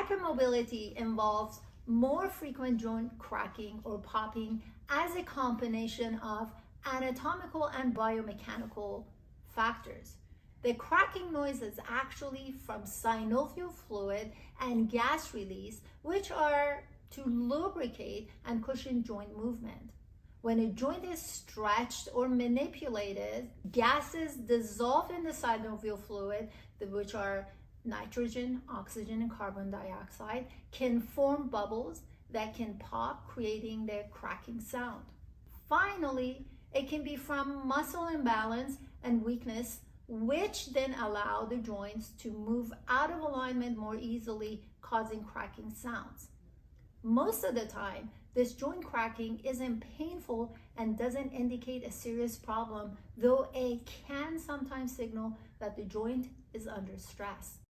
Hypermobility involves more frequent joint cracking or popping as a combination of anatomical and biomechanical factors. The cracking noise is actually from synovial fluid and gas release, which are to lubricate and cushion joint movement. When a joint is stretched or manipulated, gases dissolve in the synovial fluid, which are nitrogen, oxygen, and carbon dioxide, can form bubbles that can pop, creating the cracking sound. Finally, it can be from muscle imbalance and weakness, which then allow the joints to move out of alignment more easily, causing cracking sounds. Most of the time, this joint cracking isn't painful and doesn't indicate a serious problem, though it can sometimes signal that the joint is under stress.